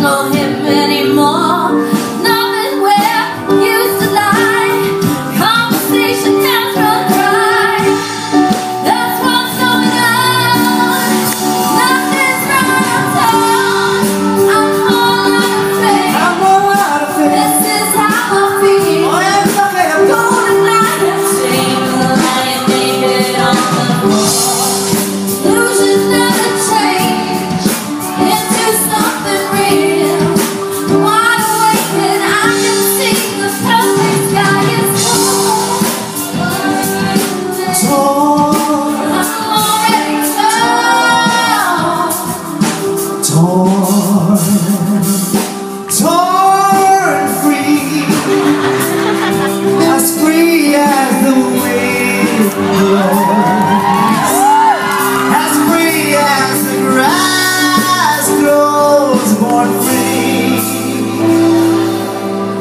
know him anymore. Nothing where used to lie. Conversation has run dry. That's what's going on. Nothing's right on time. I'm all out of faith. I'm all out of faith. This is how I feel. Oh, yeah, it's okay. I'm Golden light of shame, lying naked on the floor. Illusions never change into something real. Wide awake and I can see the perfect sky is full. torn, I'm already torn free, as the wind blows, as free as the grass grows, born free,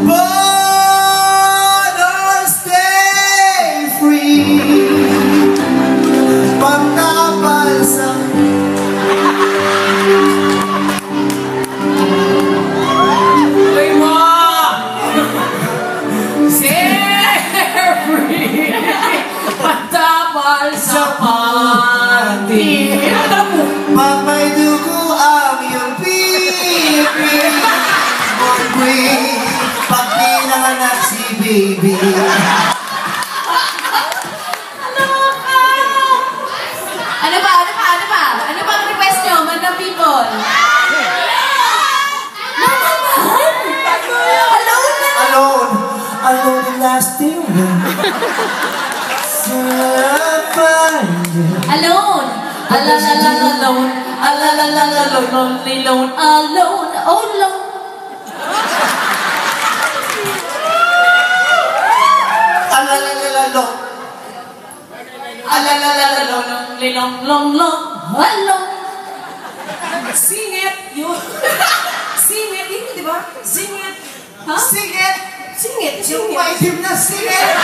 born or stay free. Pagkabalsa sa panty. pag may dugo ang iyong pipi, born free, pag pinanganak si baby. Ano ba? Ano ba ang request nyo, man ng people? Alone the lasting Alone. Lonely, alone, oh alone. Long, alone. Sing it! Yun. Sing it! Yun, di ba? Sing it! Huh? Sing it! Sing it! Yung maitim na sing it!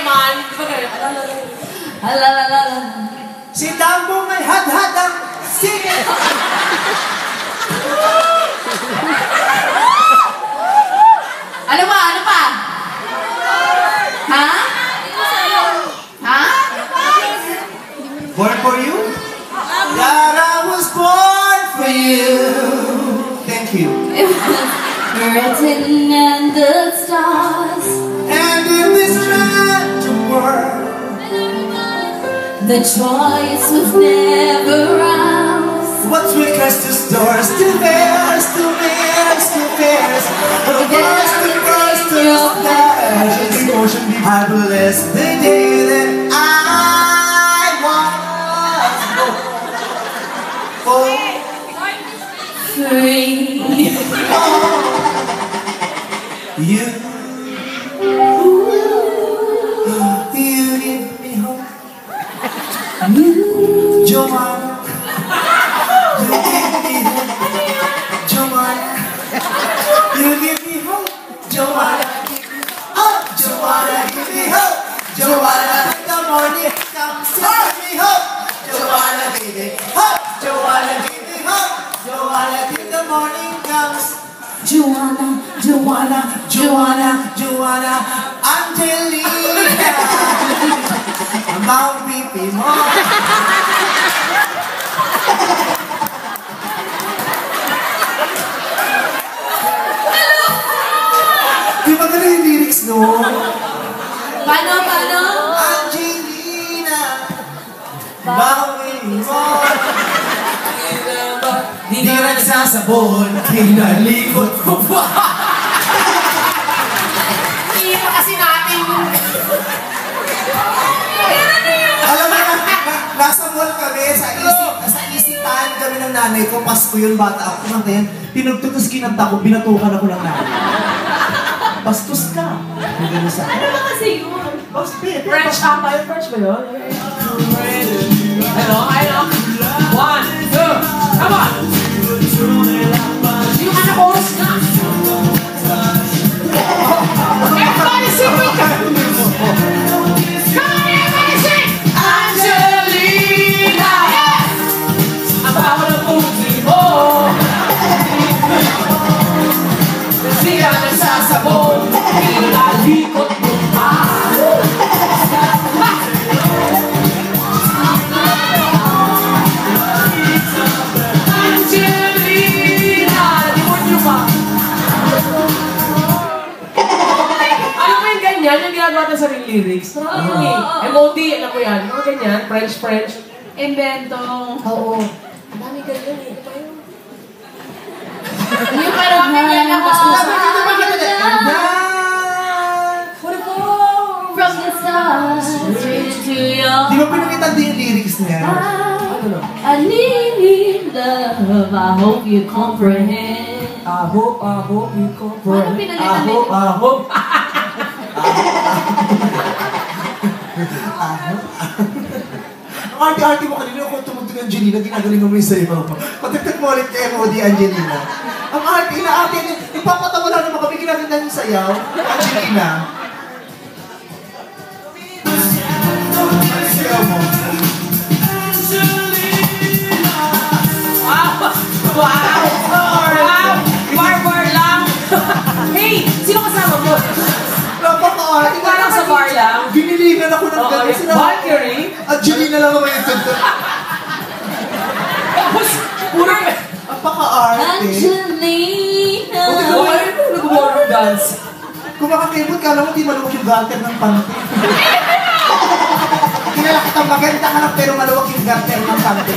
Man, di ba kayo? Si Dambo may hadhadang sing it! Ano pa? Ha? Born for you? That I was born for you. Thank you. It was written in the stars. And in this random world, The choice was never ours. what's we cast the stars to bears, to bears, to bears, to bears, to bears, to stars. Emotion I bless the day that I was born. Free. You give me hope, Joanna. You give me hope, Joanna. You give me hope, Joanna. Oh, Joanna, give me hope, Joanna. The morning comes, give me hope, Joanna, baby. Hope, Joanna, give me hope, Joanna, till the morning comes. Joanna, Angelina. About pipi mo. Di ba ganun yung lyrics, no? Paano? Angelina, bawi mo. Di ka nagsasabon, kinalikot ko pa. Hindi pa kasi natin yung... Alam mo na, nasa mall kami, sa isipan kami ng nanay ko, Pasko yun, bata ako. Kumanta yan, tinugtog, tapos kinanta ko, binatukan ako ng nanay. Bastos ka. Ano ba kasi yun? French ata yun? French ba yun? Hello? 1, 2, come on! Yung ano chorus na! Everybody sing with her! Come on, everybody sing! Angelina! Yes! Ang bawal ang puti mo! sariling lyrics. Nakakayun eh. MOD, alam mo yan. Mga ganyan, French. Invento. Oo. Ang dami ganyan eh. Ano ba yun? Yung parang ganyan ako. From the stars to your Di ba pinakita din yung lyrics niya? Ano na? I need love. I hope you comprehend. I hope you comprehend. Paano pinalitan nito? I hope. Ang arte-arte mo kanina kung tumugtog ang Angelina, ginagaling mo yung sayo. Patagtag mo ulit kay MOD Angelina. Ang arte, inaarte niya. Ipapatawa lang naman kami ginaganda yung sayaw. Angelina. Sayaw mo. Wow! Bar lang! Hey! Sino kasama mo? Napaka-arte. Parang sa bar lang? Ginilingan ako ng ganda. Valkyrie? Angelina lang naman yung tugtog. Tapos, puro... Napaka-arte. Angelina. Wala rin mo nag-war dance. Kung makakibot ka lang, hindi maluwag yung garter ng panty. Kilala kitang maganda ka lang pero maluwag yung garter ng panty.